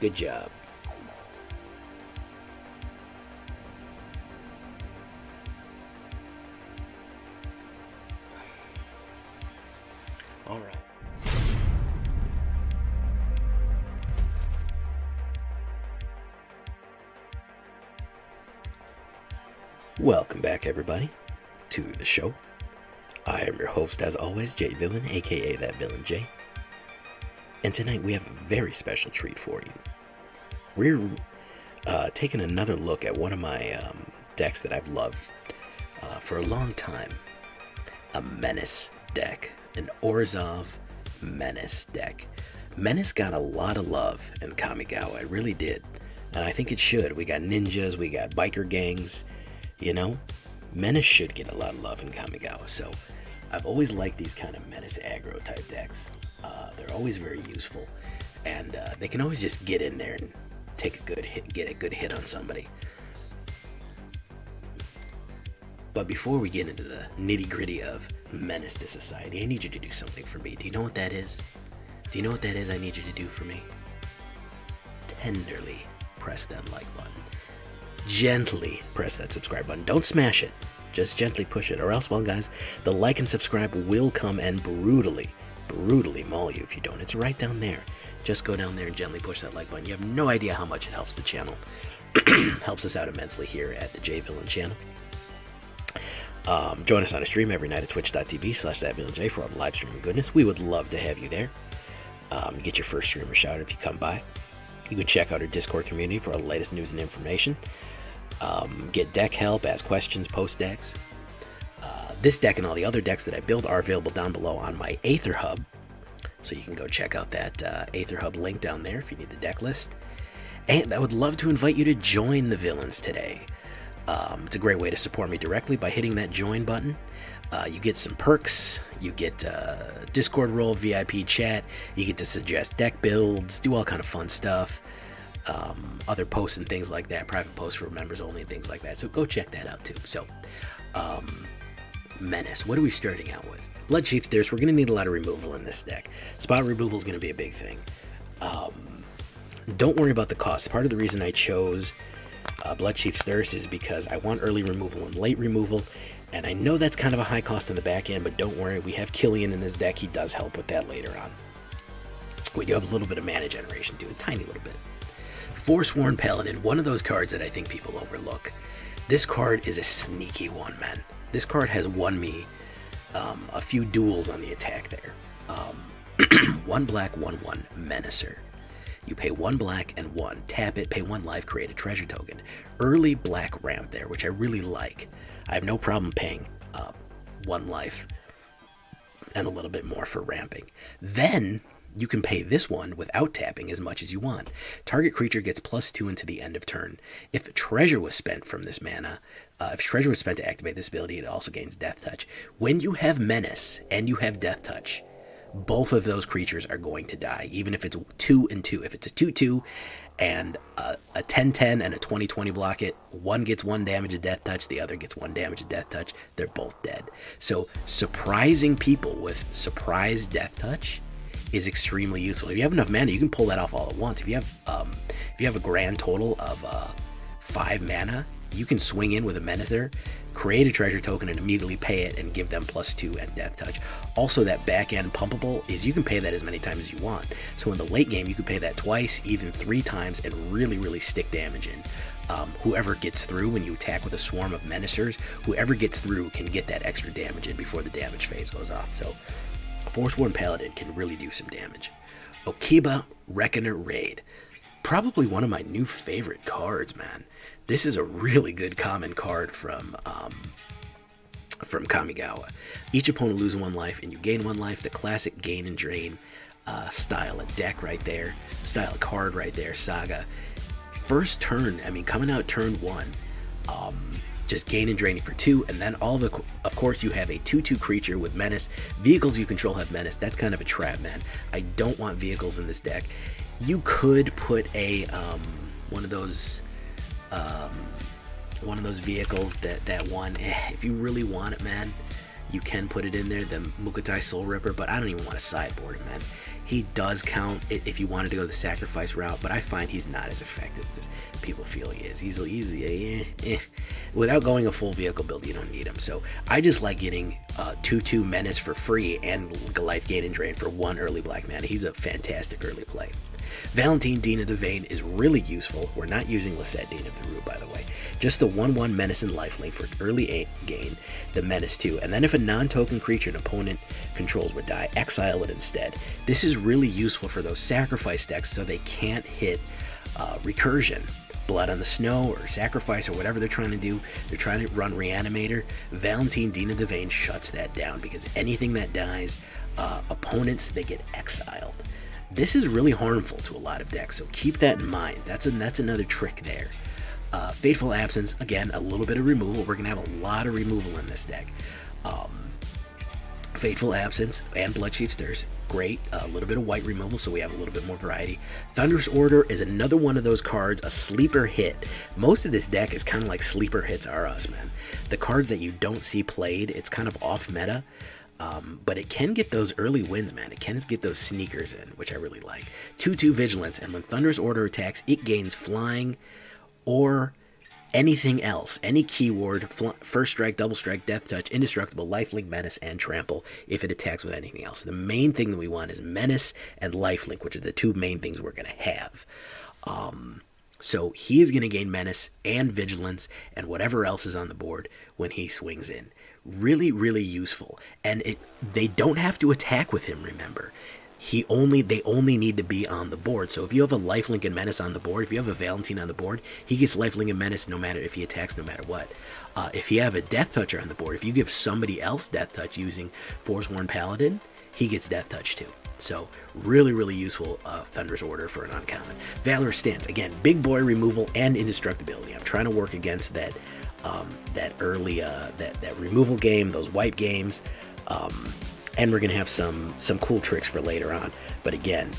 Good job. All right. Welcome back, everybody, to the show. I am your host, as always, J Villain, aka that Villain J. And tonight we have a very special treat for you. We're taking another look at one of my decks that I've loved for a long time. A Menace deck, an Orhzov Menace deck. Menace got a lot of love in Kamigawa, it really did. And I think it should. We got ninjas, we got biker gangs. You know, Menace should get a lot of love in Kamigawa, so I've always liked these kind of Menace aggro type decks. They're always very useful, and they can always just get in there and take a good hit, get a good hit on somebody. But before we get into the nitty-gritty of Menace to Society, I need you to do something for me. Do you know what that is? Do you know what that is I need you to do for me? Tenderly press that like button. Gently press that subscribe button. Don't smash it. Just gently push it. Or else, well, guys, the like and subscribe will come and brutally maul you if you don't. It's right down there. Just go down there and gently push that like button. You have no idea how much it helps the channel. Helps us out immensely here at the J Villain channel. Join us on a stream every night at twitch.tv/thatvillainj for all the live streaming goodness. We would love to have you there. You get your first streamer shout if you come by. You can check out our Discord community for all the latest news and information. Get deck help, ask questions, post decks. This deck and all the other decks that I build are available down below on my AetherHub. So you can go check out that AetherHub link down there if you need the deck list. And I would love to invite you to join the Villains today. It's a great way to support me directly by hitting that join button. You get some perks, you get Discord role, VIP chat, you get to suggest deck builds, do all kind of fun stuff, other posts and things like that, private posts for members only and things like that, so go check that out too. So, Menace, what are we starting out with? Bloodchief Thirst, we're going to need a lot of removal in this deck. Spot removal is going to be a big thing. Don't worry about the cost. Part of the reason I chose Bloodchief Thirst is because I want early removal and late removal. And I know that's kind of a high cost in the back end, but don't worry, we have Killian in this deck. He does help with that later on. We do have a little bit of mana generation too, a tiny little bit. Forsworn Paladin, one of those cards that I think people overlook. This card is a sneaky one, man. This card has won me a few duels on the attack there. 1 black, 1/1, Menacer. You pay 1 black and 1, tap it, pay 1 life, create a treasure token. Early black ramp there, which I really like. I have no problem paying 1 life and a little bit more for ramping. Then you can pay this one without tapping as much as you want. Target creature gets +2 into the end of turn. If treasure was spent from this mana, if treasure was spent to activate this ability, it also gains Death Touch. When you have Menace and you have Death Touch, both of those creatures are going to die, even if it's 2 and 2. If it's a 2/2 and a 10/10 and a 20/20 block it, one gets 1 damage of Death Touch, the other gets 1 damage of Death Touch, they're both dead. So surprising people with surprise Death Touch is extremely useful. If you have enough mana, you can pull that off all at once. If you have a grand total of 5 mana, you can swing in with a Menacer, create a treasure token, and immediately pay it and give them +2 and Death Touch. Also, that back end pumpable is you can pay that as many times as you want. So in the late game, you can pay that twice, even 3 times, and really stick damage in. Whoever gets through when you attack with a swarm of Menacers, whoever gets through can get that extra damage in before the damage phase goes off. So Forsworn Paladin can really do some damage. Okiba Reckoner Raid. Probably one of my new favorite cards, man. This is a really good common card from Kamigawa. Each opponent loses 1 life and you gain 1 life. The classic gain and drain style of deck right there. Style of card right there, Saga. First turn, I mean, coming out turn 1, just gain and draining for 2, and then of course you have a 2/2 creature with Menace. Vehicles you control have Menace. That's kind of a trap, man. I don't want vehicles in this deck. You could put a one of those vehicles that one, if you really want it, man, you can put it in there, the Mukotai Soul Ripper, but I don't even want to sideboard him, man. He does count if you wanted to go the sacrifice route, but I find he's not as effective as people feel he is. He's without going a full vehicle build, you don't need him. So I just like getting 2/2 Menace for free and life gain and drain for 1 early black mana. He's a fantastic early play. Valentin, Dean of the Vein is really useful. We're not using Lisette, Dean of the Rue, by the way. Just the 1/1 Menace and lifelink for early gain, the Menace too. And then if a non-token creature an opponent controls would die, exile it instead. This is really useful for those sacrifice decks so they can't hit recursion. Blood on the Snow or Sacrifice or whatever they're trying to do. They're trying to run Reanimator. Valentin, Dean of the Vein shuts that down because anything that dies, opponents, they get exiled. This is really harmful to a lot of decks, so keep that in mind. That's another trick there. Fateful Absence, again, a little bit of removal. We're going to have a lot of removal in this deck. Fateful Absence and Bloodchief Stirs, great. A little bit of white removal, so we have a little bit more variety. Thunderous Orator is another one of those cards, a sleeper hit. Most of this deck is kind of like sleeper hits are us, man. The cards that you don't see played, it's kind of off meta. But it can get those early wins, man. It can get those sneakers in, which I really like. 2/2 Vigilance, and when Thunderous Orator attacks, it gains flying or anything else. Any keyword, first strike, double strike, death touch, indestructible, lifelink, menace, and trample if it attacks with anything else. The main thing that we want is menace and lifelink, which are the two main things we're going to have. So he is going to gain menace and vigilance and whatever else is on the board when he swings in. Really, really useful. And they don't have to attack with him, remember. They only need to be on the board. So if you have a lifelink and menace on the board, if you have a Valentin on the board, he gets lifelink and menace no matter if he attacks, no matter what. If you have a death toucher on the board, if you give somebody else death touch using Forsworn Paladin, he gets death touch too. So really, really useful Thunderous Orator for an uncommon. Valorous Stance, again, big boy removal and indestructibility. I'm trying to work against that early that removal game, those wipe games, and we're gonna have some cool tricks for later on. But again,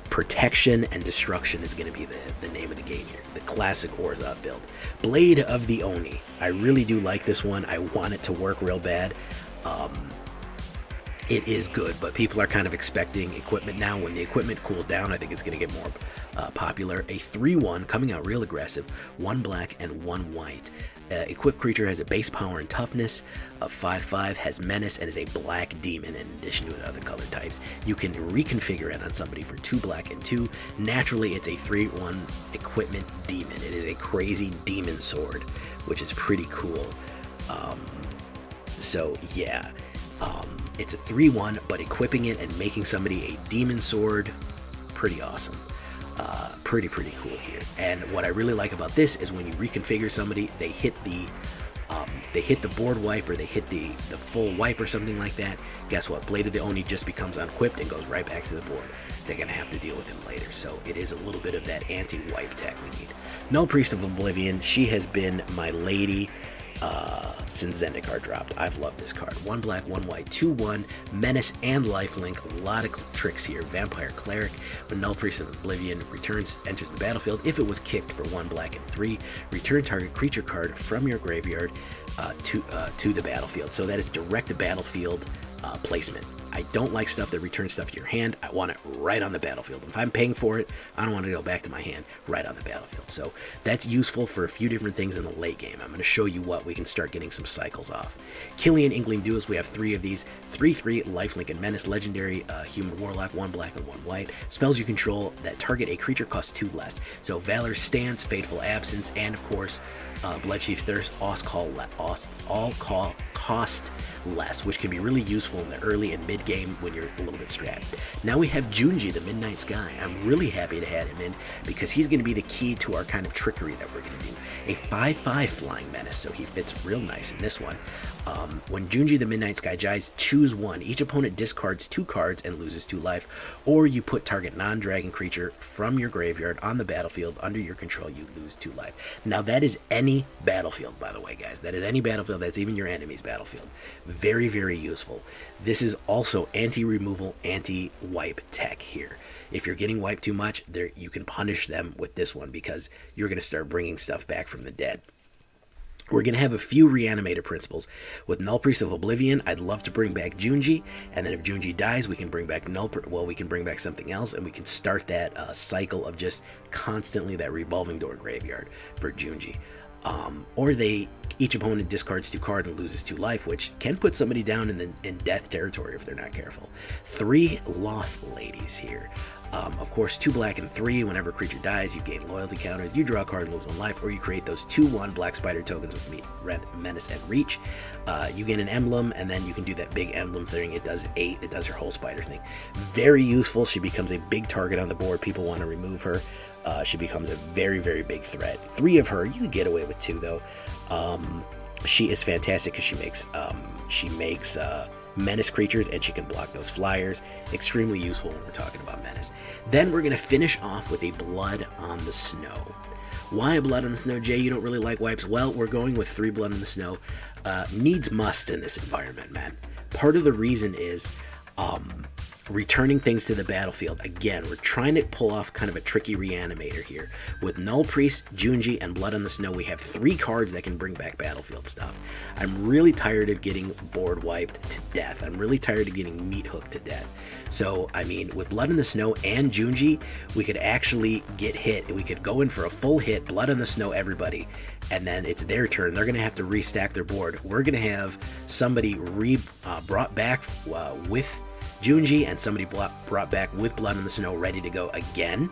protection and destruction is gonna be the name of the game here. The classic Orhzov build. Blade of the Oni. I really do like this one. I want it to work real bad. It is good, but people are kind of expecting equipment now. When the equipment cools down, I think it's going to get more popular. A 3/1 coming out real aggressive, 1 black and 1 white. Equipped creature has a base power and toughness. A 5/5 has menace and is a black demon in addition to other color types. You can reconfigure it on somebody for 2 black and 2. Naturally, it's a 3/1 equipment demon. It is a crazy demon sword, which is pretty cool. So yeah. It's a 3/1, but equipping it and making somebody a demon sword, pretty awesome. Pretty cool here. And what I really like about this is when you reconfigure somebody, they hit the board wipe or they hit the full wipe or something like that. Guess what? Blade of the Oni just becomes unequipped and goes right back to the board. They're going to have to deal with him later. So it is a little bit of that anti-wipe tech we need. Nullpriest of Oblivion, she has been my lady since Zendikar dropped. I've loved this card. 1 black, 1 white, 2/1, menace and lifelink. A lot of tricks here. Vampire Cleric. When Nullpriest of Oblivion enters the battlefield, if it was kicked for 1 black and 3, return target creature card from your graveyard to the battlefield. So that is direct battlefield placement. I don't like stuff that returns stuff to your hand. I want it right on the battlefield. If I'm paying for it, I don't want to go back to my hand right on the battlefield. So that's useful for a few different things in the late game. I'm going to show you what we can start getting some cycles off. Killian, Inkling Duelist, we have 3 of these. 3/3, lifelink and menace, legendary, human warlock, 1 black and 1 white. Spells you control that target a creature costs 2 less. So Valorous Stance, Fateful Absence, and of course, Bloodchief Thirst, all cost less, which can be really useful in the early and mid game when you're a little bit strapped. Now we have Junji, the Midnight Sky. I'm really happy to have him in because he's going to be the key to our kind of trickery that we're going to do. A 5/5 flying menace, so he fits real nice in this one. When Junji, the Midnight Sky dies, choose 1. Each opponent discards 2 cards and loses 2 life, or you put target non-dragon creature from your graveyard on the battlefield under your control, you lose 2 life. Now that is any battlefield, by the way, guys. That is any battlefield. That's even your enemy's battlefield. Very, very useful. This is also anti-removal, anti-wipe tech here. If you're getting wiped too much, you can punish them with this one because you're going to start bringing stuff back from the dead. We're going to have a few Reanimator principles. With Nullpriest of Oblivion, I'd love to bring back Junji, and then if Junji dies, we can bring back we can bring back something else, and we can start that cycle of just constantly that revolving door graveyard for Junji. Or each opponent discards 2 cards and loses 2 life, which can put somebody down in death territory if they're not careful. 3 Lolth ladies here. Of course, 2 black and 3. Whenever a creature dies, you gain loyalty counters, you draw a card and lose 1 life, or you create those 2/1 black spider tokens with Menace and Reach. You gain an emblem, and then you can do that big emblem thing. It does 8. It does her whole spider thing. Very useful. She becomes a big target on the board. People want to remove her. She becomes a very, very big threat. 3 of her. You can get away with 2, though. She is fantastic because she makes Menace creatures, and she can block those flyers. Extremely useful when we're talking about Menace. Then we're going to finish off with a Blood on the Snow. Why a Blood on the Snow, Jay? You don't really like wipes? Well, we're going with 3 Blood on the Snow. Needs must in this environment, man. Part of the reason is returning things to the battlefield. Again, we're trying to pull off kind of a tricky Reanimator here. With Nullpriest, Junji, and Blood on the Snow, we have 3 cards that can bring back battlefield stuff. I'm really tired of getting board wiped to death. I'm really tired of getting meat hooked to death. So, I mean, with Blood on the Snow and Junji, we could actually get hit. We could go in for a full hit, Blood on the Snow, everybody, and then it's their turn. They're going to have to restack their board. We're going to have somebody brought back with Junji, and somebody brought back with Blood on the Snow ready to go again.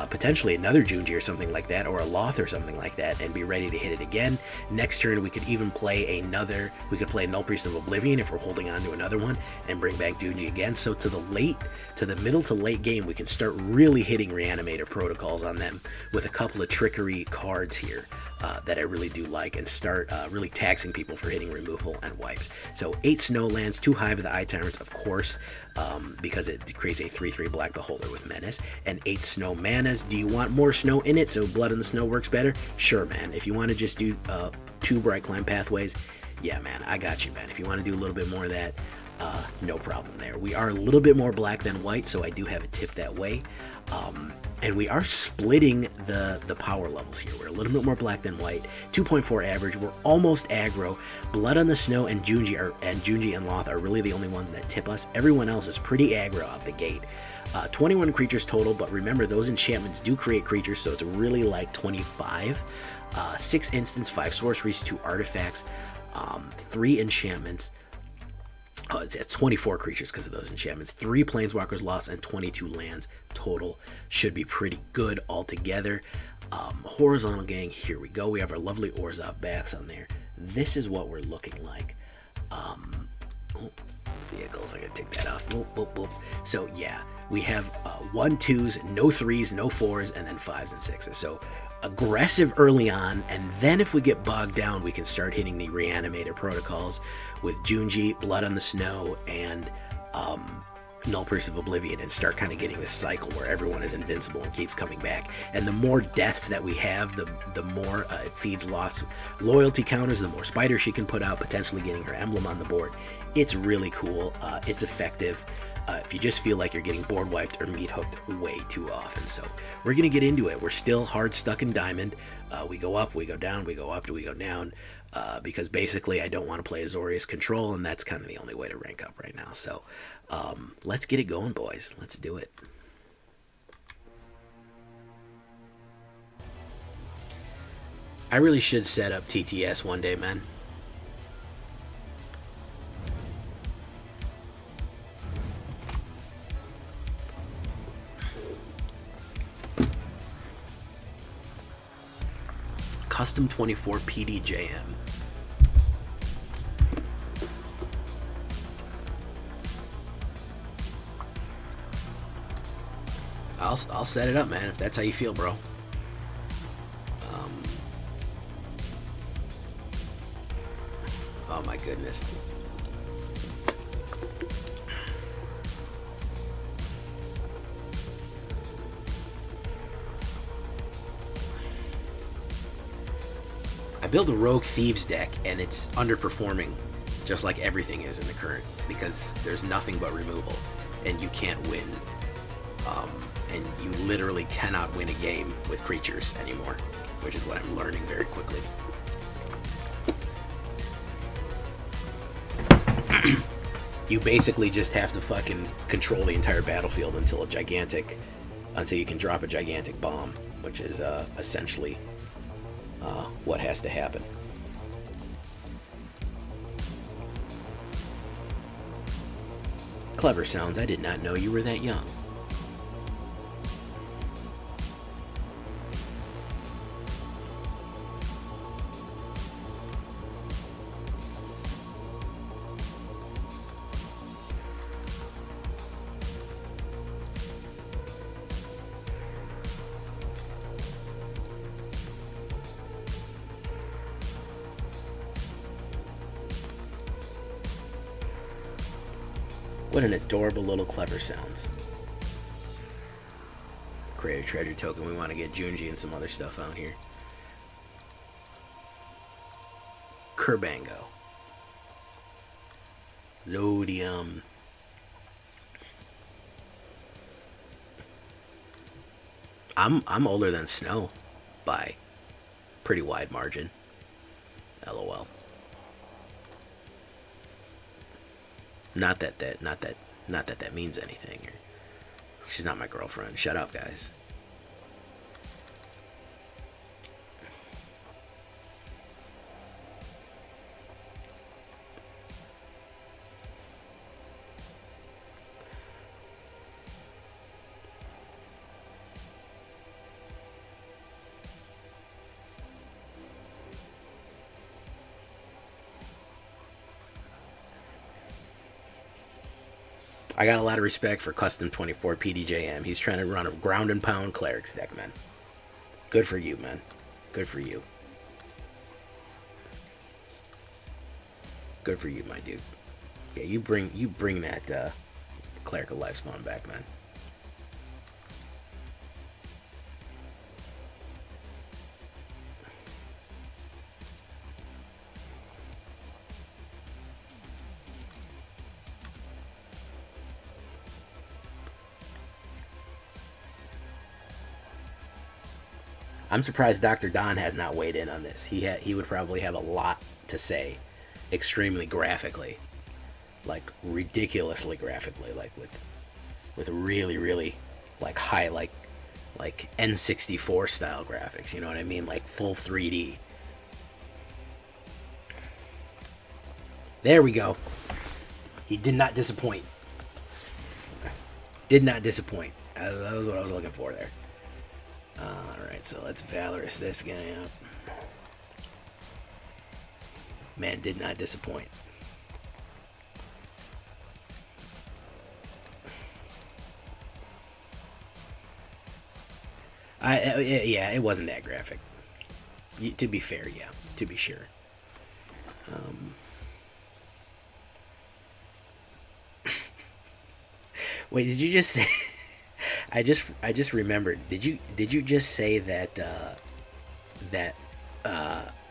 Potentially another Junji or something like that, or a Lolth or something like that, and be ready to hit it again. Next turn, we could even play Nullpriest of Oblivion if we're holding on to another one, and bring back Junji again. So to the middle to late game, we can start really hitting Reanimator protocols on them with a couple of trickery cards here that I really do like, and start really taxing people for hitting removal and wipes. So 8 snow lands, 2 Hive of the Eye Tyrants, of course, because it creates a 3/3 black beholder with Menace, and 8 snow manas. Do you want more snow in it so Blood on the Snow works better? Sure, man. If you want to just do 2 Brightclimb Pathways, yeah, man, I got you, man. If you want to do a little bit more of that, no problem there. We are a little bit more black than white, so I do have a tip that way. And we are splitting the power levels here. We're a little bit more black than white. 2.4 average. We're almost aggro. Blood on the Snow and Junji and Lolth are really the only ones that tip us. Everyone else is pretty aggro out the gate. 21 creatures total, but remember, those enchantments do create creatures, so it's really like 25. 6 instants, 5 sorceries, 2 artifacts, 3 enchantments. It's 24 creatures because of those enchantments. 3 Planeswalkers lost and 22 lands total. Should be pretty good altogether. Horizontal gang, here we go. We have our lovely Orhzov backs on there. This is what we're looking like. Vehicles, I gotta take that off. So yeah, we have 1 2s, no 3s, no 4s, and then 5s and 6s. So aggressive early on, and then if we get bogged down, we can start hitting the Reanimator protocols with Junji, Blood on the Snow, and Nullpriest of Oblivion, and start kind of getting this cycle where everyone is invincible and keeps coming back. And the more deaths that we have, the more it feeds lost loyalty counters, the more spiders she can put out, potentially getting her emblem on the board. It's really cool. It's effective. If you just feel like you're getting board wiped or meat hooked way too often. So we're going to get into it. We're still hard stuck in Diamond. We go up, we go down, we go up, we go down, because basically I don't want to play Azorius Control, and that's kind of the only way to rank up right now. So let's get it going, boys. Let's do it. I really should set up TTS one day, man. Custom 24 PDJM. I'll set it up, man, if that's how you feel, bro. Oh my goodness. I built a Rogue Thieves deck, and it's underperforming, just like everything is in the current, because there's nothing but removal, and you can't win. And you literally cannot win a game with creatures anymore, which is what I'm learning very quickly. You basically just have to fucking control the entire battlefield until you can drop a gigantic bomb, which is essentially what has to happen. Clever sounds. I did not know you were that young. What an adorable little Clever sounds. Create a treasure token. We want to get Junji and some other stuff out here. Kerbango. Zodium. I'm older than Snow by pretty wide margin. LOL. Not that that means anything. She's not my girlfriend. Shut up, guys. I got a lot of respect for Custom 24 PDJM. He's trying to run a ground and pound clerics deck, man. Good for you, man. Good for you. Good for you, my dude. Yeah, you bring that clerical lifespawn back, man. I'm surprised Dr. Don has not weighed in on this. He would probably have a lot to say, extremely graphically, like ridiculously graphically, like with really, really like high, like N64 style graphics. You know what I mean? Like full 3D. There we go. He did not disappoint. Did not disappoint. That was what I was looking for there. Alright, so let's Valorous this guy up. Man, did not disappoint. Yeah, it wasn't that graphic. To be fair, yeah. To be sure. Wait, did you just say... I just remembered. Did you just say that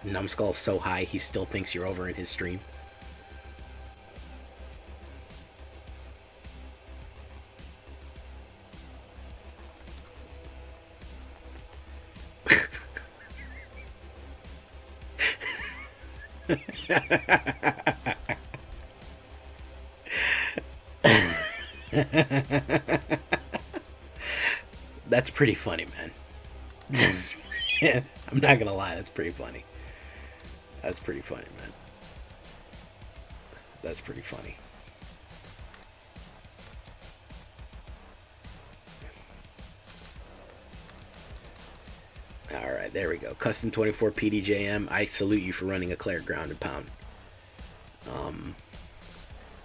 Numbskull's so high he still thinks you're over in his stream? That's pretty funny, man. I'm not gonna lie, that's pretty funny. That's pretty funny, man. That's pretty funny. Alright, there we go. Custom 24 PDJM, I salute you for running a cleric ground and pound.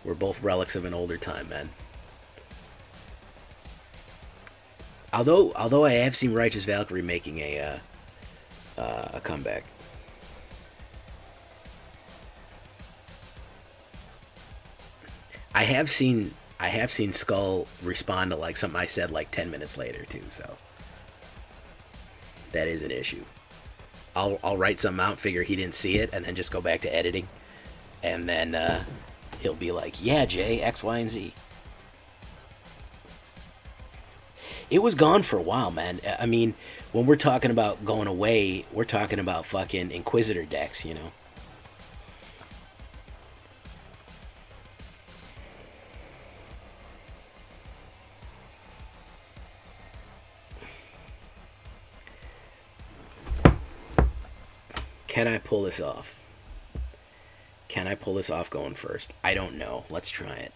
We're both relics of an older time, man. Although I have seen Righteous Valkyrie making a comeback. I have seen Skull respond to like something I said like 10 minutes later too, so that is an issue. I'll write something out, figure he didn't see it, and then just go back to editing, and then he'll be like, "Yeah, Jay, X, Y, and Z." It was gone for a while, man. I mean, when we're talking about going away, we're talking about fucking Inquisitor decks, you know? Can I pull this off? Can I pull this off going first? I don't know. Let's try it.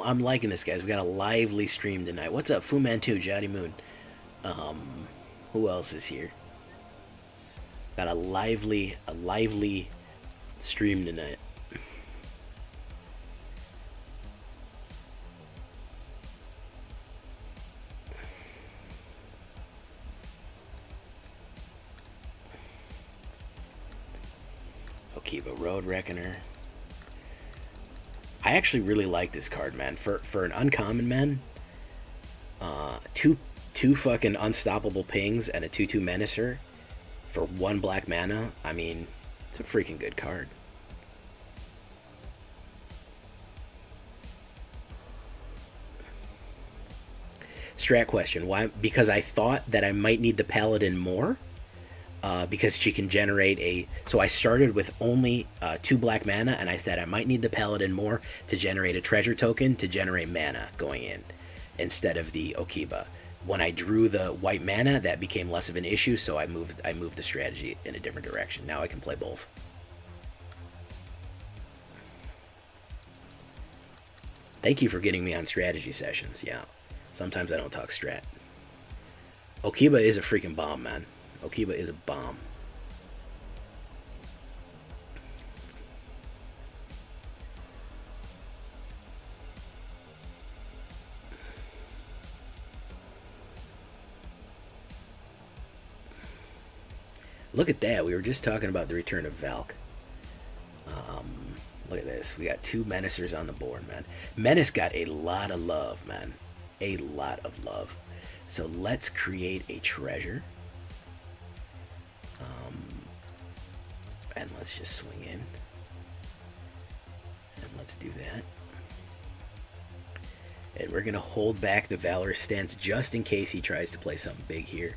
I'm liking this, guys. We got a lively stream tonight. What's up, Fu-Man2, Jotty Moon? Who else is here? Got a lively stream tonight. Okiba, Road Reckoner. I actually really like this card, man. For an uncommon, man, two fucking unstoppable pings and a 2/2 Menacer for 1 black mana. I mean, it's a freaking good card. Strat question: why? Because I thought that I might need the Paladin more. Because she can generate a... So I started with only 2 black mana, and I said I might need the Paladin more to generate a treasure token to generate mana going in, instead of the Okiba. When I drew the white mana, that became less of an issue, so I moved the strategy in a different direction. Now I can play both. Thank you for getting me on strategy sessions, yeah. Sometimes I don't talk strat. Okiba is a freaking bomb, man. Okiba is a bomb. Look at that. We were just talking about the return of Valk. Look at this. We got 2 Menacers on the board, man. Menace got a lot of love, man. A lot of love. So let's create a treasure. And let's just swing in. And let's do that. And we're going to hold back the Valorous Stance just in case he tries to play something big here.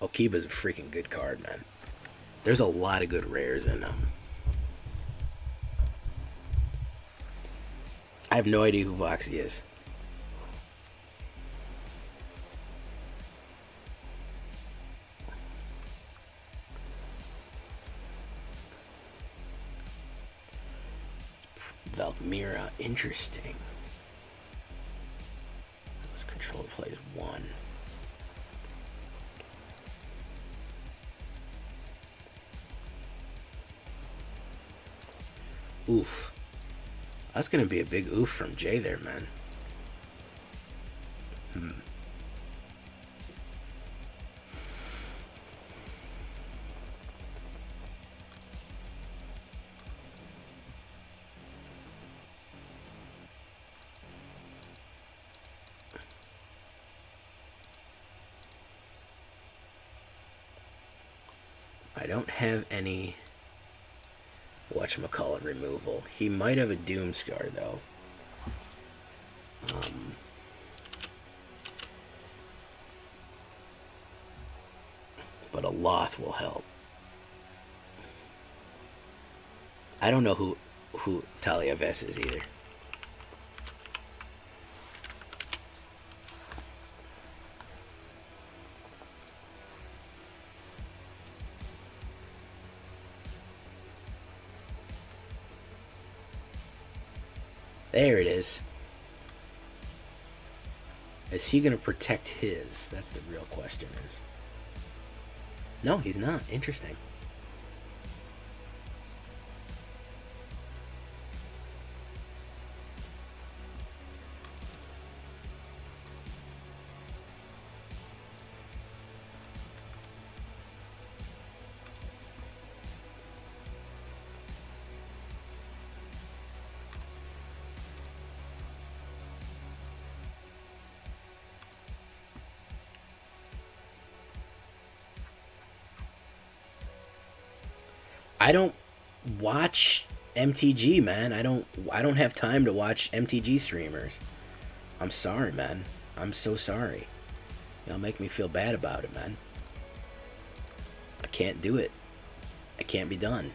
Okiba's a freaking good card, man. There's a lot of good rares in them. I have no idea who Voxy is. Valkyria, interesting. Let's control plays 1. Oof. That's gonna be a big oof from Jay there, man. I don't have any whatchamacallit removal. He might have a Doomscar though. But a Lolth will help. I don't know who Talia Vess is either. There it is. Is he going to protect his? That's the real question is. No, he's not. Interesting. I don't watch MTG, man. I don't have time to watch MTG streamers. I'm sorry, man. I'm so sorry. Y'all make me feel bad about it, man. I can't do it. It can't be done.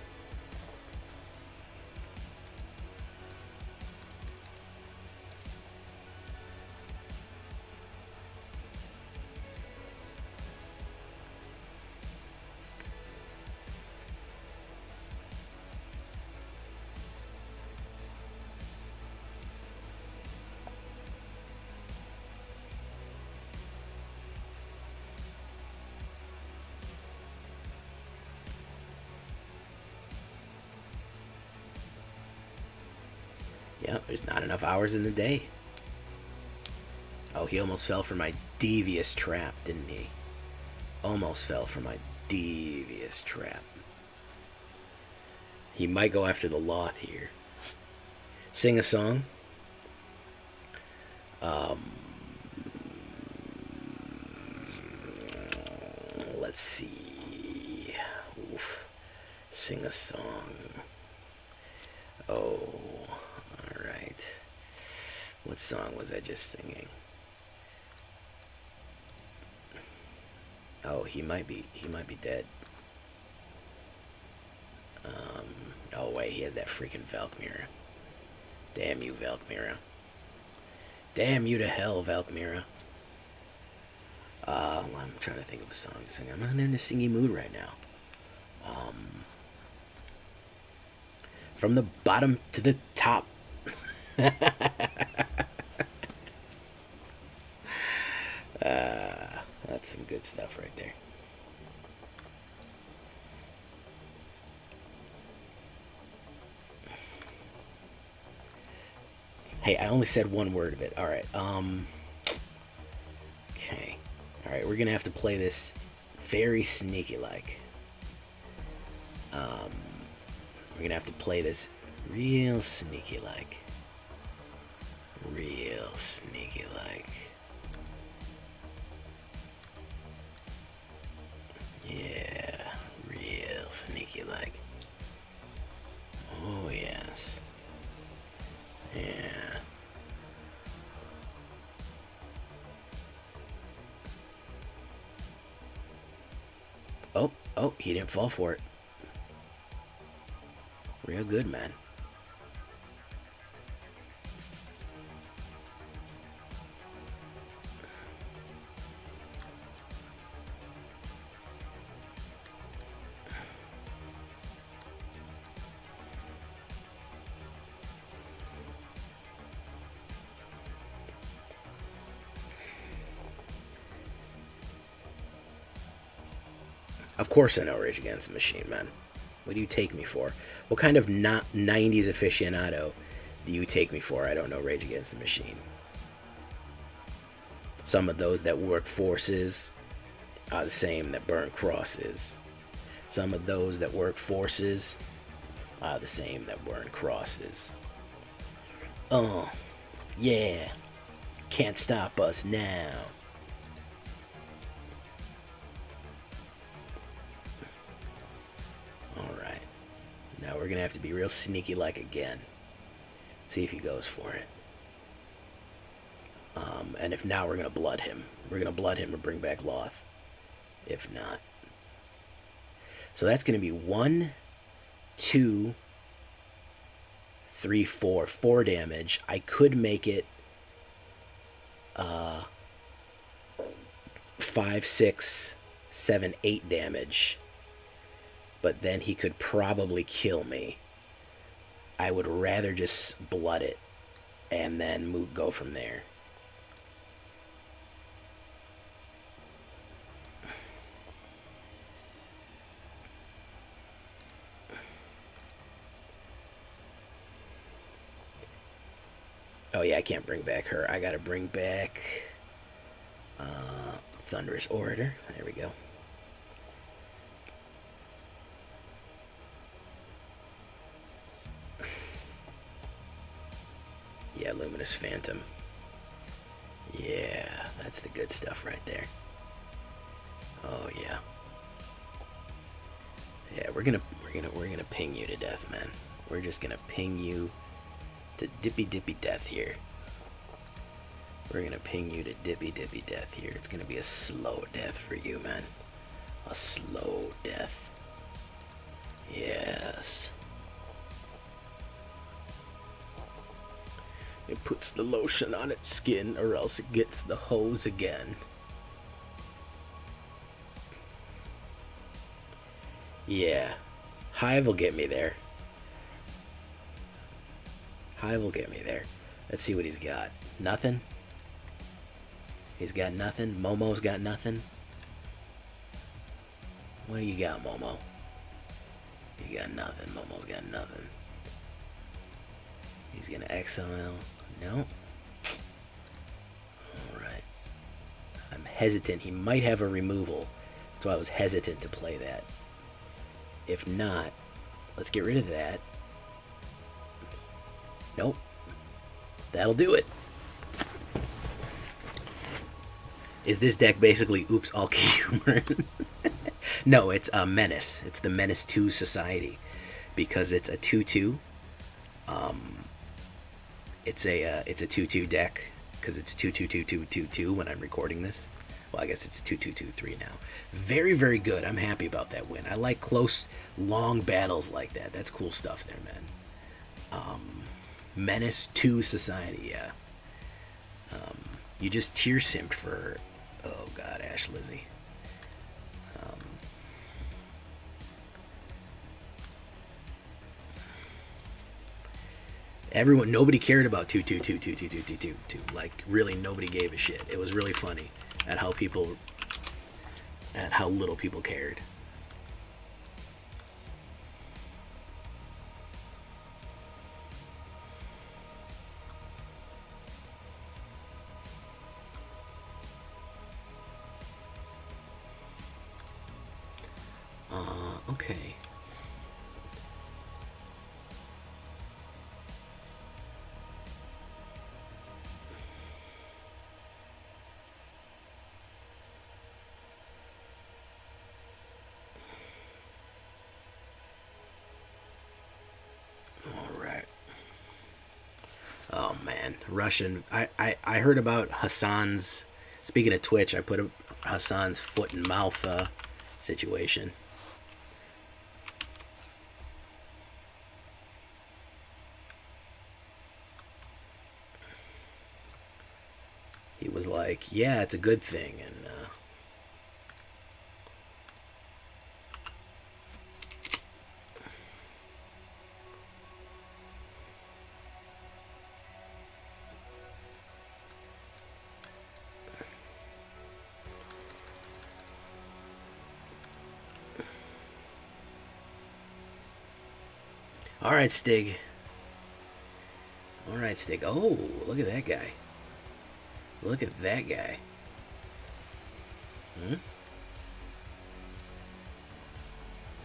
Yep, there's not enough hours in the day. Oh, he almost fell for my devious trap, didn't he? Almost fell for my devious trap. He might go after the Lolth here. Sing a song. Let's see. Oof. Sing a song. Oh, alright. What song was I just singing? Oh, he might be dead. Oh wait, he has that freaking Valkyria. Damn you, Valkyria. Damn you to hell, Valkyria. I'm trying to think of a song to sing. I'm not in a singy mood right now. From the bottom to the top. That's some good stuff right there. Hey, I only said one word of it. All right. Okay. All right, we're gonna have to play this very sneaky-like. We're gonna have to play this real sneaky-like. Real sneaky-like. Yeah, real sneaky-like. Oh, yes. Yeah. Oh, he didn't fall for it. Real good, man. Of course I know Rage Against the Machine, man. What do you take me for? What kind of not 90s aficionado do you take me for? I don't know Rage Against the Machine. Some of those that work forces are the same that burn crosses. Some of those that work forces are the same that burn crosses. Oh, yeah. Can't stop us now. Now we're going to have to be real sneaky-like again. See if he goes for it. And if not, we're going to blood him. We're going to blood him or bring back Lolth. If not. So that's going to be 1, 2, 3, 4. 4 damage. I could make it 5, 6, 7, 8 damage. But then he could probably kill me. I would rather just blood it and then go from there. Oh yeah, I can't bring back her. I gotta bring back Thunderous Orator. There we go. Yeah, Luminous Phantom. Yeah, that's the good stuff right there. Oh yeah. Yeah, we're gonna We're gonna ping you to death, man. We're just gonna ping you to dippy death here. We're gonna ping you to dippy death here. It's gonna be a slow death for you, man. A slow death. Yes. It puts the lotion on its skin, or else it gets the hose again. Yeah. Hive will get me there. Hive will get me there. Let's see what he's got. Nothing? He's got nothing? Momo's got nothing? What do you got, Momo? You got nothing. Momo's got nothing. He's gonna exile. No. Alright. I'm hesitant. He might have a removal. That's why I was hesitant to play that. If not, let's get rid of that. Nope. That'll do it. Is this deck basically oops all humor? No, it's a Menace. It's the Menace 2 Society. Because it's a 2/2. It's a 2/2 deck because it's 2/2/2/2/2 when I'm recording this. Well, I guess it's 2/2/2/3 now. Very, very good. I'm happy about that win. I like close, long battles like that. That's cool stuff there, man. Menace 2 Society, yeah. You just tier simped for, oh god, Ash Lizzie. Nobody cared about 2/2/2/2/2/2/2. Like, really, nobody gave a shit. It was really funny at how little people cared. Okay. Oh man, Russian. I heard about Hassan's. Speaking of Twitch, I put Hassan's foot and mouth situation. He was like, "Yeah, it's a good thing," and all right, Stig. All right, Stig. Oh, look at that guy. Look at that guy.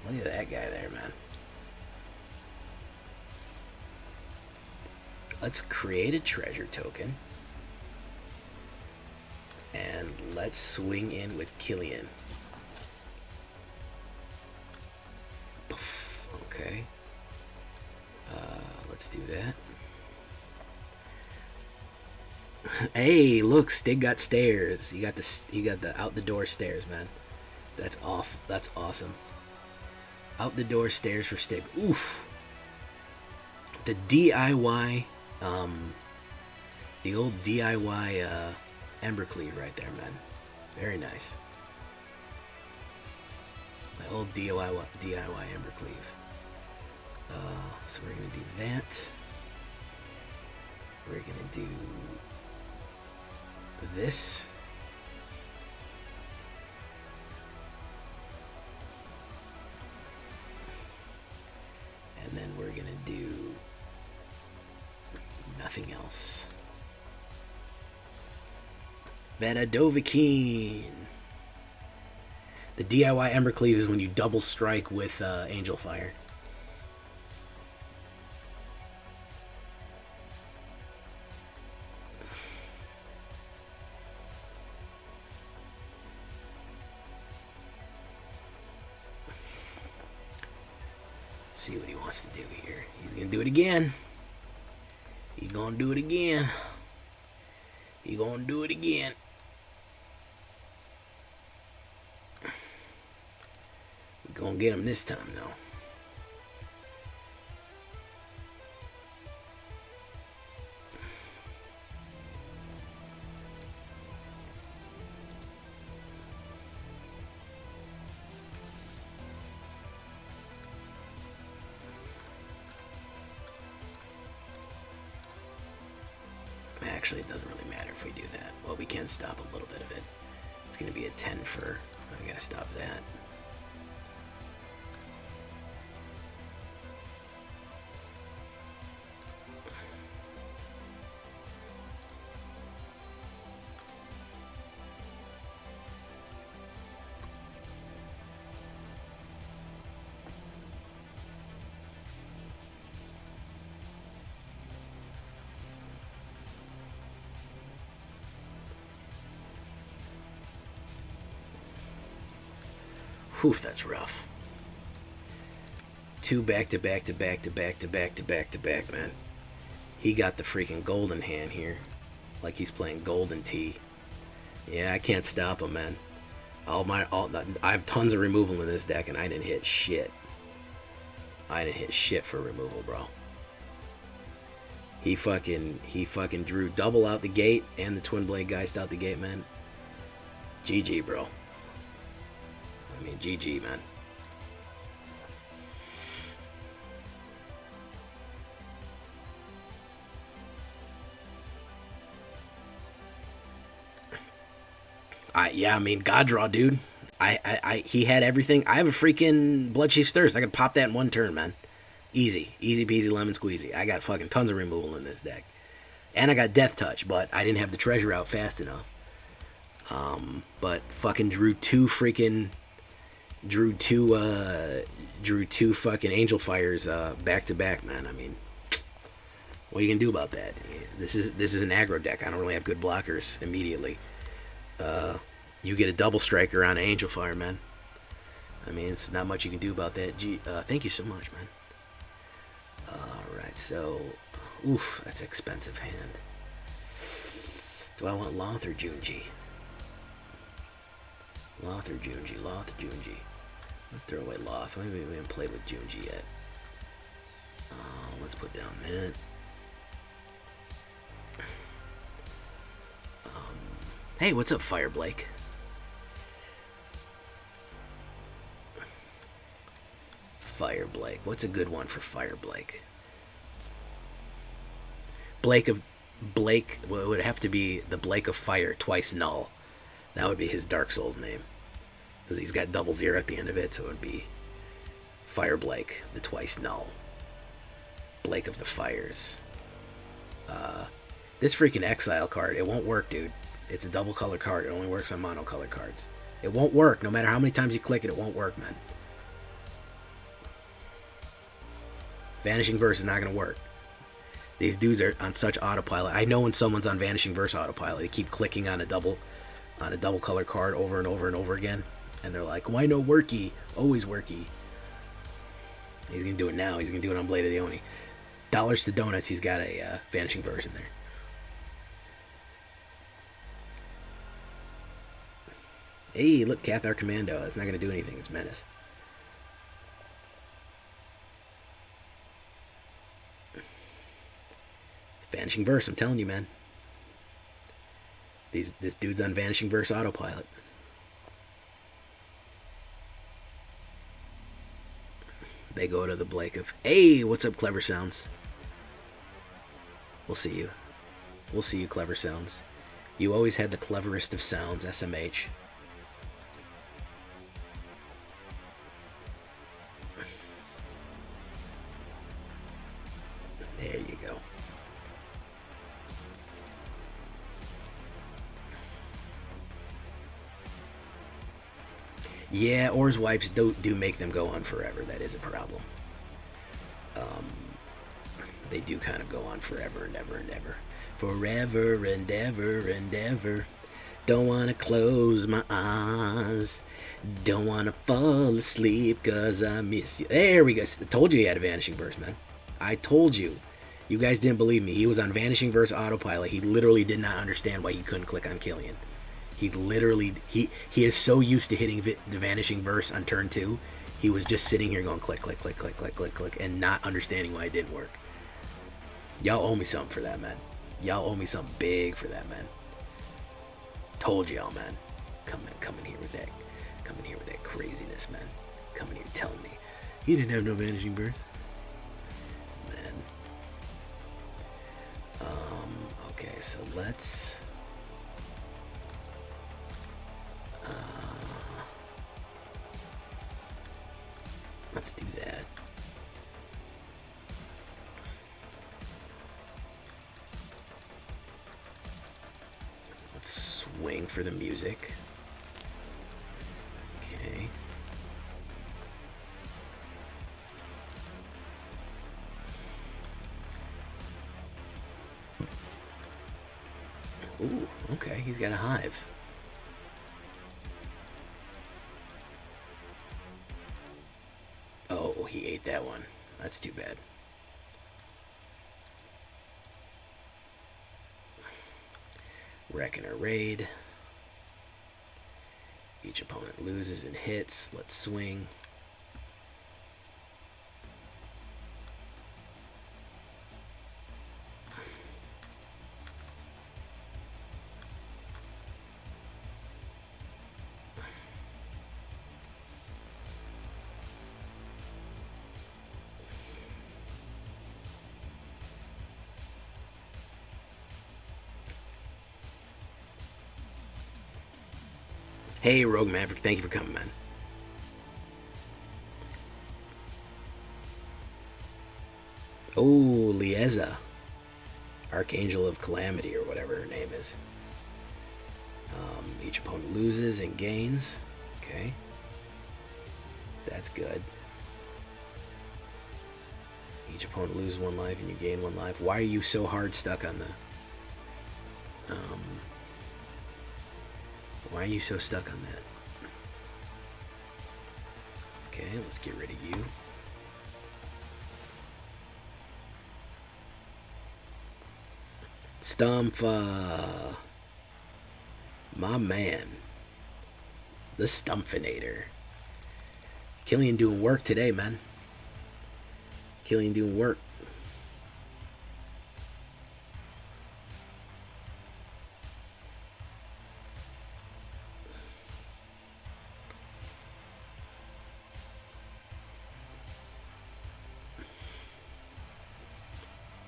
Look at that guy there, man. Let's create a treasure token. And let's swing in with Killian. Poof. Okay. Let's do that. Hey, look, Stig got stairs. He got the out the door stairs, man. That's off. That's awesome. Out the door stairs for Stig. Oof. The DIY, the old DIY Embercleave right there, man. Very nice. My old DIY Embercleave. So we're gonna do that. We're gonna do this. And then we're gonna do nothing else. Vanadovicine. The DIY Embercleave is when you double strike with Angel Fire. Let's see what he wants to do here. He's gonna do it again. He's gonna do it again. He's gonna do it again. We're gonna get him this time, though. Actually, it doesn't really matter if we do that. Well, we can stop a little bit of it. It's going to be a 10 for... I gotta stop that. Oof, that's rough. 2 back to back to back to back to back to back to back, man. He got the freaking golden hand here. Like he's playing golden tea. Yeah, I can't stop him, man. I have tons of removal in this deck, and I didn't hit shit. I didn't hit shit for removal, bro. He fucking drew double out the gate and the Twin Blade Geist out the gate, man. GG, bro. I mean, GG, man. Yeah, I mean, God draw, dude. He had everything. I have a freaking Bloodchief Thirst. I could pop that in one turn, man. Easy peasy lemon squeezy. I got fucking tons of removal in this deck, and I got Death Touch, but I didn't have the treasure out fast enough. But fucking drew two fucking Angel Fires back to back, man. I mean, what are you gonna do about that? This is an aggro deck. I don't really have good blockers immediately. You get a double striker on an Angel Fire, man. I mean, it's not much you can do about that. Thank you so much, man. Alright, so... Oof, that's an expensive hand. Do I want Lolth or Junji? Lolth or Junji? Lolth or Junji? Let's throw away Lolth. Maybe we haven't played with Junji yet. Let's put down Mint. Hey, what's up, Fire Blake? Fire Blake. What's a good one for Fire Blake? Blake, well, it would have to be the Blake of Fire, twice null. That would be his Dark Souls name. Because he's got 00 at the end of it, so it would be Fire Blake, the twice null. Blake of the Fires. This freaking Exile card, it won't work, dude. It's a double color card. It only works on monocolor cards. It won't work. No matter how many times you click it, it won't work, man. Vanishing Verse is not going to work. These dudes are on such autopilot. I know when someone's on Vanishing Verse autopilot, they keep clicking on a double color card over and over and over again. And they're like, why no worky? Always worky. He's going to do it now. He's going to do it on Blade of the Oni. Dollars to Donuts, he's got a Vanishing Verse in there. Hey, look, Cathar Commando. That's not going to do anything. It's Menace. It's Vanishing Verse. I'm telling you, man. This dude's on Vanishing Verse autopilot. They go to the Blake of... Hey, what's up, Clever Sounds? We'll see you. We'll see you, Clever Sounds. You always had the cleverest of sounds, SMH. There you go. Yeah, Or's wipes do make them go on forever. That is a problem. They do kind of go on forever and ever and ever. Forever and ever and ever. Don't wanna close my eyes. Don't wanna fall asleep cause I miss you. There we go. I told you he had a Vanishing Verse, man. I told you. You guys didn't believe me. He was on Vanishing Verse autopilot. He literally did not understand why he couldn't click on Killian. He literally, he is so used to hitting the Vanishing Verse on turn 2. He was just sitting here going click, click, click, click, click, click, click, and not understanding why it didn't work. Y'all owe me something for that, man. Y'all owe me something big for that, man. Told y'all, man. Come in here with that. Come in here with that craziness, man. Come in here telling me you didn't have no Vanishing Verse. Man. Okay, so let's do that. Let's swing for the music. Okay. Ooh, okay, he's got a Hive. Oh, he ate that one. That's too bad. Reckoner Raid. Each opponent loses and hits. Let's swing. Hey, Rogue Maverick, thank you for coming, man. Oh, Lieza. Archangel of Calamity, or whatever her name is. Each opponent loses and gains. Okay. That's good. Each opponent loses 1 life and you gain 1 life. Why are you so hard stuck on the... Why are you so stuck on that? Okay, let's get rid of you. STUMFA. My man. The Stumpfinator. Killian doing work today, man. Killian doing work.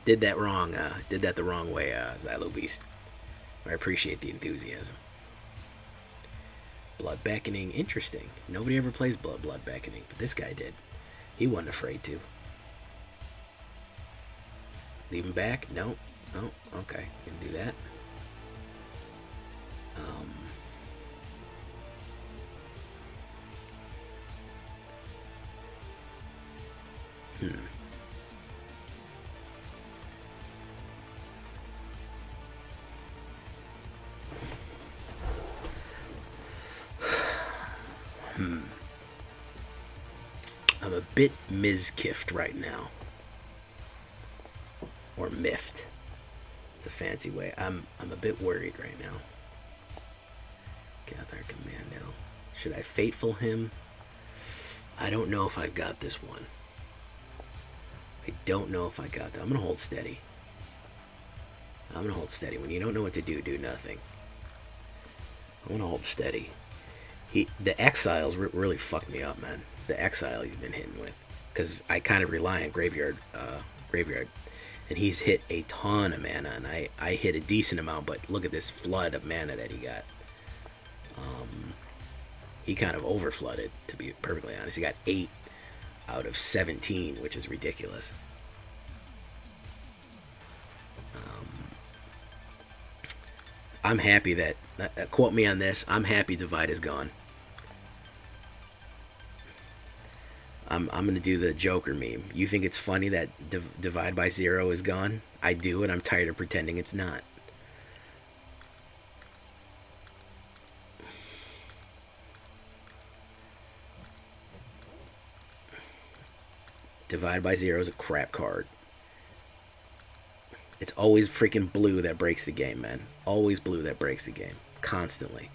Did that wrong. Did that the wrong way, Xylo Beast. I appreciate the enthusiasm. Blood Beckoning. Interesting. Nobody ever plays Blood Beckoning, but this guy did. He wasn't afraid to. Leave him back? No. Oh, okay. Can do that. I'm a bit miskiffed right now. Or miffed. It's a fancy way. I'm a bit worried right now. Gather Commando. Should I Fateful him? I don't know if I've got this one. I don't know if I got that. I'm going to hold steady. I'm going to hold steady. When you don't know what to do, do nothing. I'm going to hold steady. The Exiles really fucked me up, man. The Exile you've been hitting with. Because I kind of rely on Graveyard. And he's hit a ton of mana. And I hit a decent amount, but look at this flood of mana that he got. He kind of overflooded, to be perfectly honest. He got 8 out of 17, which is ridiculous. I'm happy that, quote me on this, I'm happy Divide is gone. I'm going to do the Joker meme. You think it's funny that Divide by Zero is gone? I do, and I'm tired of pretending it's not. Divide by Zero is a crap card. It's always freaking blue that breaks the game, man. Always blue that breaks the game. Constantly.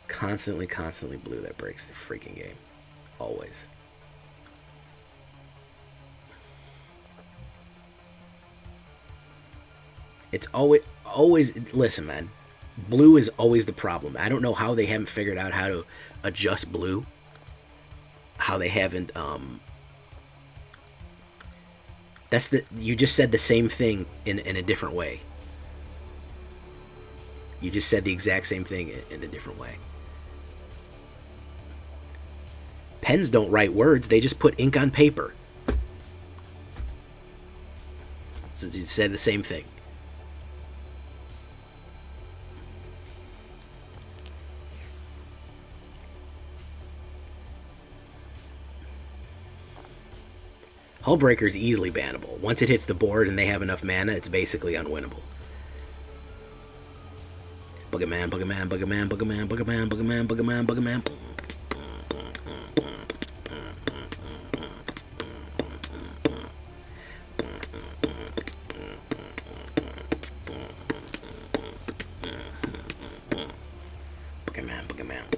Constantly blue that breaks the freaking game. Always. It's always, listen, man. Blue is always the problem. I don't know how they haven't figured out how to adjust blue. How they haven't, you just said the same thing in a different way. You just said the exact same thing in a different way. Pens don't write words, they just put ink on paper. So you said the same thing. Hullbreaker is easily bannable. Once it hits the board and they have enough mana, it's basically unwinnable. Buggerman, Buggerman, Buggerman, Buggerman, Buggerman, Buggerman, Buggerman, Buggerman. Buggerman, Buggerman.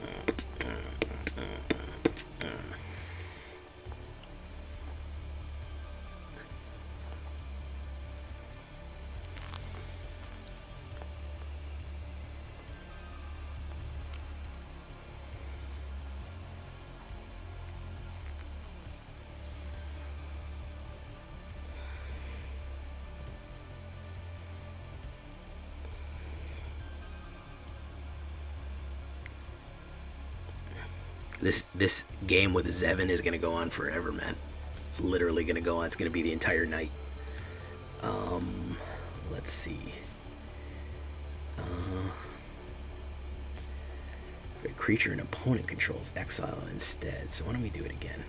This game with Zevin is going to go on forever, man. It's literally going to go on. It's going to be the entire night. Let's see. A creature an opponent controls, exile instead. So why don't we do it again?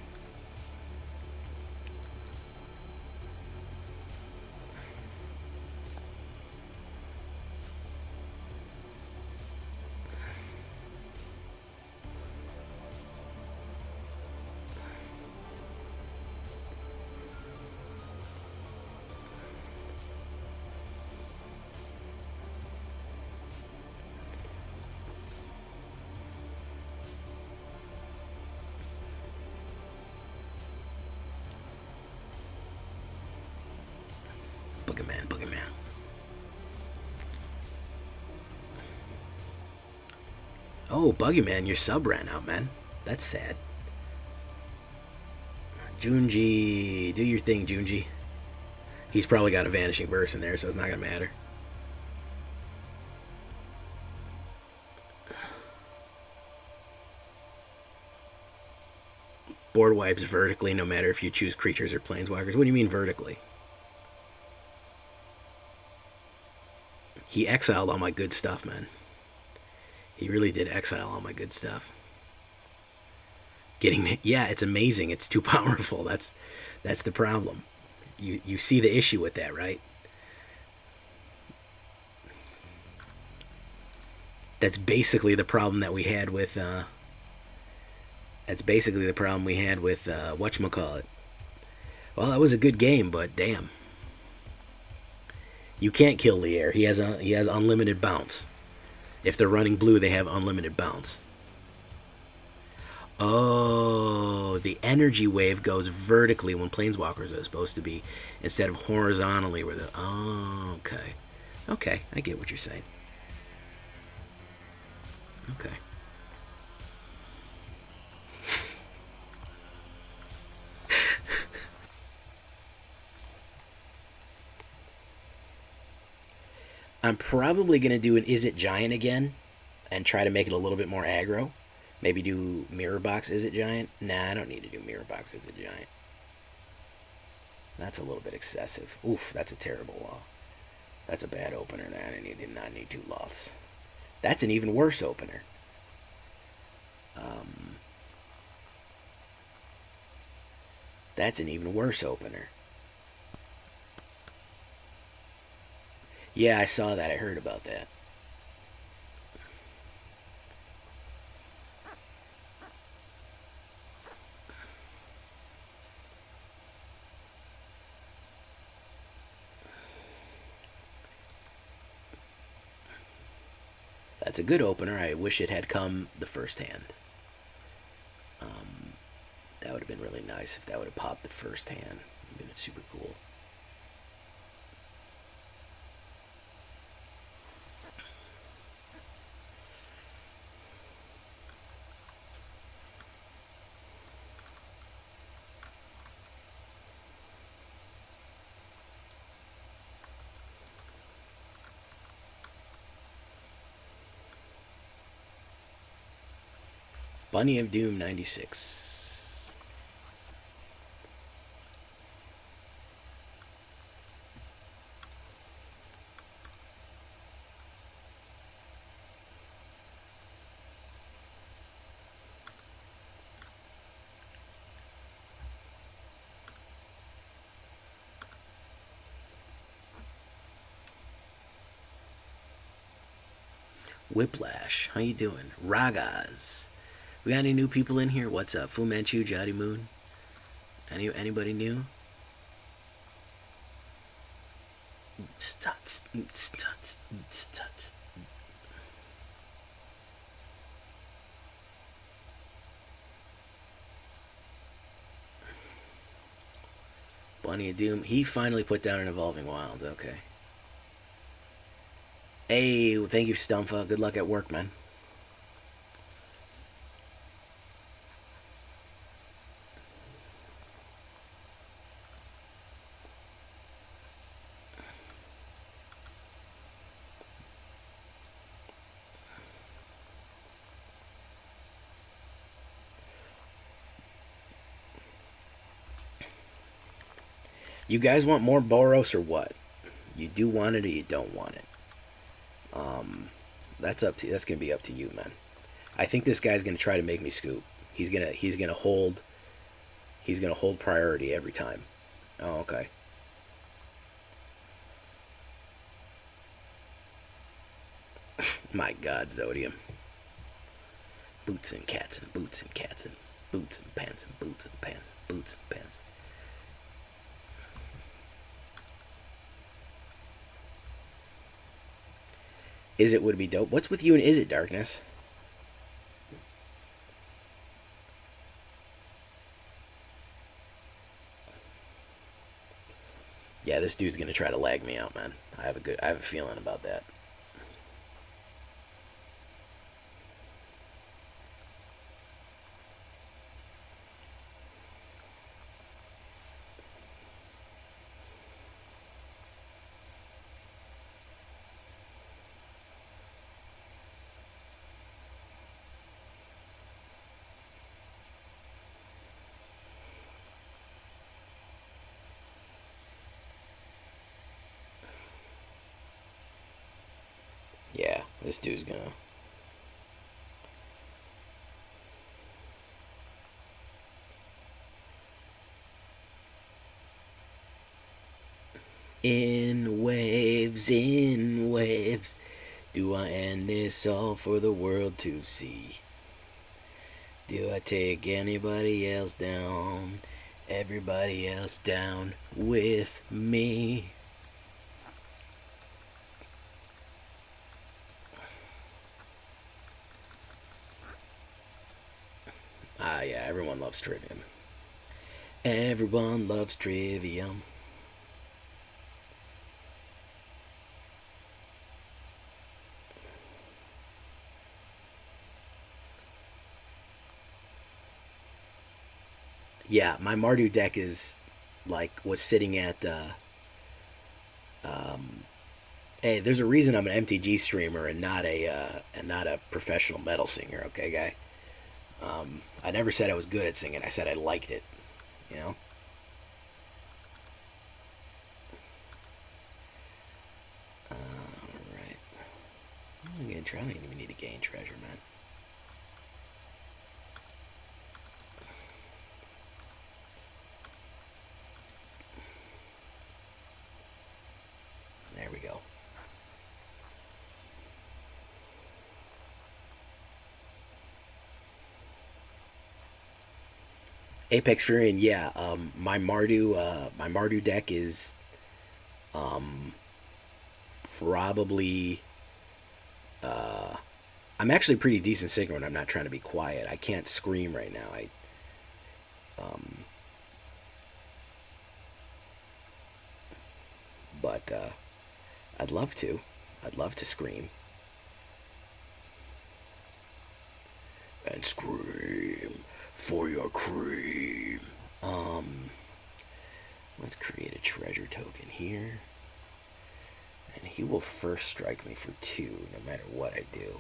Buggerman. Oh, Buggyman, your sub ran out, man. That's sad. Junji, do your thing, Junji. He's probably got a Vanishing Verse in there, so it's not gonna matter. Board wipes vertically, no matter if you choose creatures or planeswalkers. What do you mean vertically? He exiled all my good stuff, man. He really did exile all my good stuff. Yeah, it's amazing. It's too powerful. That's the problem. You see the issue with that, right? That's basically the problem that we had with. That's basically the problem we had with whatchamacallit. Well, that was a good game, but damn. You can't kill Lier. He has unlimited bounce. If they're running blue, they have unlimited bounce. Oh, the energy wave goes vertically when planeswalkers are supposed to be, instead of horizontally where the. Oh, okay. Okay, I get what you're saying. Okay. I'm probably going to do an Is It Giant again and try to make it a little bit more aggro. Maybe do Mirror Box Is It Giant. Nah, I don't need to do Mirror Box Is It Giant. That's a little bit excessive. Oof, that's a terrible law. That's a bad opener. I did not need 2 Lolths. That's an even worse opener. That's an even worse opener. Yeah, I saw that. I heard about that. That's a good opener. I wish it had come the first hand. That would have been really nice if that would have popped the first hand. It would have been super cool. Bunny of Doom 96. Whiplash, how you doing? Ragas. We got any new people in here? What's up? Fu Manchu, Jotty Moon? Anybody new? Bunny of Doom. He finally put down an Evolving Wilds. Okay. Hey, thank you, STUMFA. Good luck at work, man. You guys want more Boros or what? You do want it or you don't want it? That's up to that's gonna be up to you, man. I think this guy's gonna try to make me scoop. He's gonna hold priority every time. Oh, okay. My God, Zodium. Boots and cats and boots and cats and boots and pants and boots and pants and boots and pants. Is it would be dope? What's with you and Is It Darkness? Yeah, this dude's gonna try to lag me out, man. I have a feeling about that. Yeah, this dude's gonna... In waves, do I end this all for the world to see? Do I take anybody else down? Everybody else down with me? Ah, yeah, everyone loves Trivium. Everyone loves Trivium. Yeah, my Mardu deck is was sitting at hey, there's a reason I'm an MTG streamer and not a professional metal singer, okay, guy? I never said I was good at singing. I said I liked it, you know? Alright. I don't even need to gain treasure, man. There we go. Apex Fury, yeah. My Mardu deck is probably I'm actually pretty decent singer when I'm not trying to be quiet. I can't scream right now. But I'd love to. I'd love to scream. And scream for your cream. Let's create a treasure token here. And he will first strike me for 2 no matter what I do.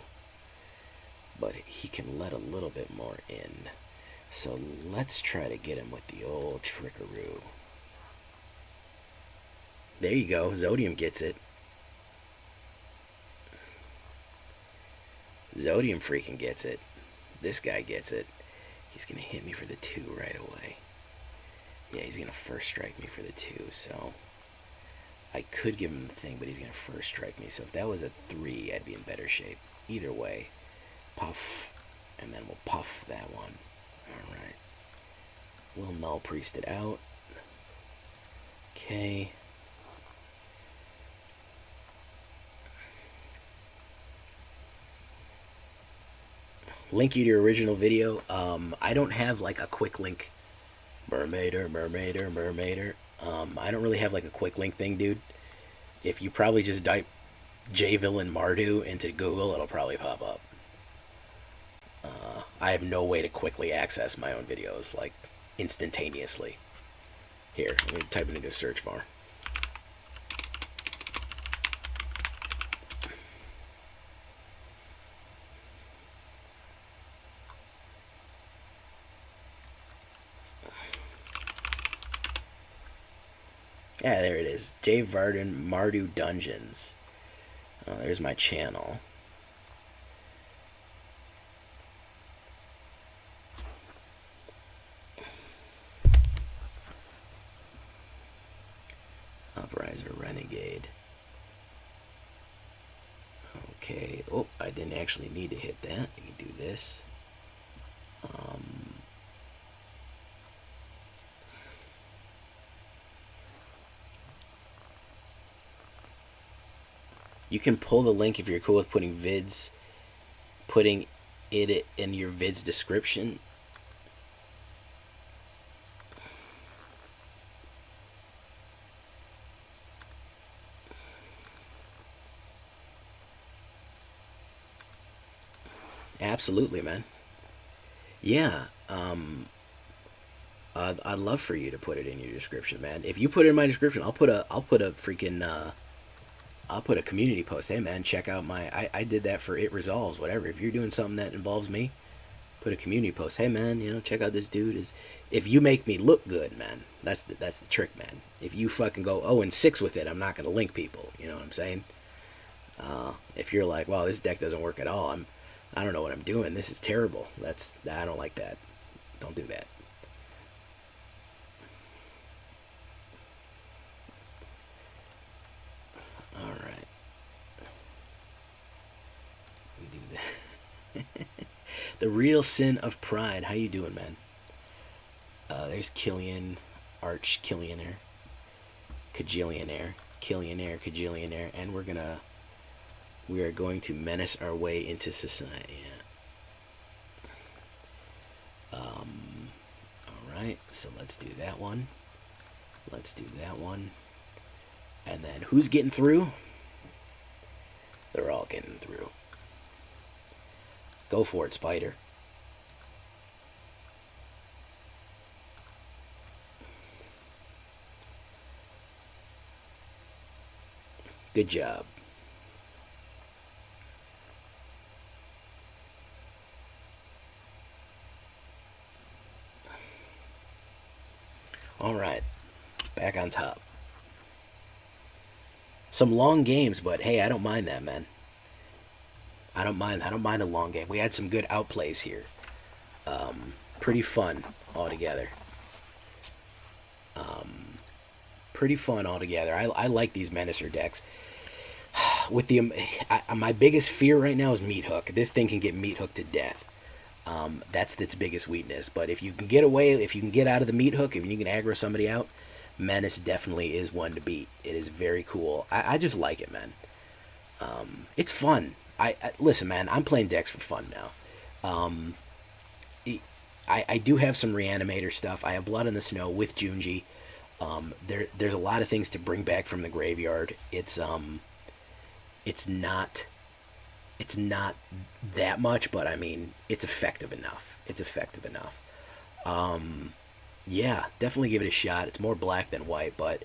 But he can let a little bit more in. So let's try to get him with the old trickaroo. There you go. Zodium gets it. Zodium freaking gets it. This guy gets it. He's going to hit me for the 2 right away. Yeah, he's going to first strike me for the 2, so I could give him the thing, but he's going to first strike me. So if that was a 3, I'd be in better shape. Either way, puff, and then we'll puff that one. Alright. We'll Nullpriest it out. Okay. Link you to your original video. I don't have like a quick link. Mermaider. I don't really have like a quick link thing, dude. If you probably just type JVillain Mardu into Google, it'll probably pop up. I have no way to quickly access my own videos, like instantaneously. Here, let me type it into a search bar. Yeah, there it is. J. Varden Mardu Dungeons. There's my channel. Upriser Renegade. Okay. Oh, I didn't actually need to hit that. You can do this. You can pull the link if you're cool with putting it in your vid's description. Absolutely, man. Yeah. I'd love for you to put it in your description, man. If you put it in my description, I'll put a freaking I'll put a community post. Hey man, check out my I did that for It Resolves, whatever. If you're doing something that involves me, put a community post. Hey man, you know, check out this dude. Is if you make me look good, man. That's the trick, man. If you fucking go 0-6 with it, I'm not gonna link people. You know what I'm saying? If you're like, wow, this deck doesn't work at all. I don't know what I'm doing. This is terrible. I don't like that. Don't do that. All right. Do that. The Real Sin of Pride. How you doing, man? There's Killian, Arch Killionaire, Kajillionaire, Kajillionaire, and we are going to menace our way into society. Yeah. All right. So let's do that one. Let's do that one. And then who's getting through? They're all getting through. Go for it, Spider. Good job. All right. Back on top. Some long games, but hey, I don't mind that, man. I don't mind a long game. We had some good outplays here. Pretty fun altogether. Pretty fun altogether. I like these Menacer decks. With my biggest fear right now is meat hook. This thing can get meat hooked to death. That's its biggest weakness. But if you can get away, if you can get out of the meat hook, if you can aggro somebody out, Menace definitely is one to beat. It is very cool. I just like it, man. It's fun. listen, man. I'm playing decks for fun now. I do have some Reanimator stuff. I have Blood in the Snow with Junji. There's a lot of things to bring back from the graveyard. It's not that much, but I mean, it's effective enough. It's effective enough. Yeah, definitely give it a shot. It's more black than white, but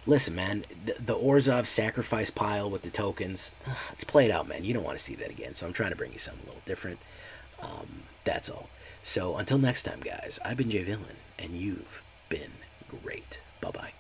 listen, man, the Orhzov sacrifice pile with the tokens, let's play it out, man. You don't want to see that again, so I'm trying to bring you something a little different. That's all. So until next time, guys, I've been Jay Villain, and you've been great. Bye-bye.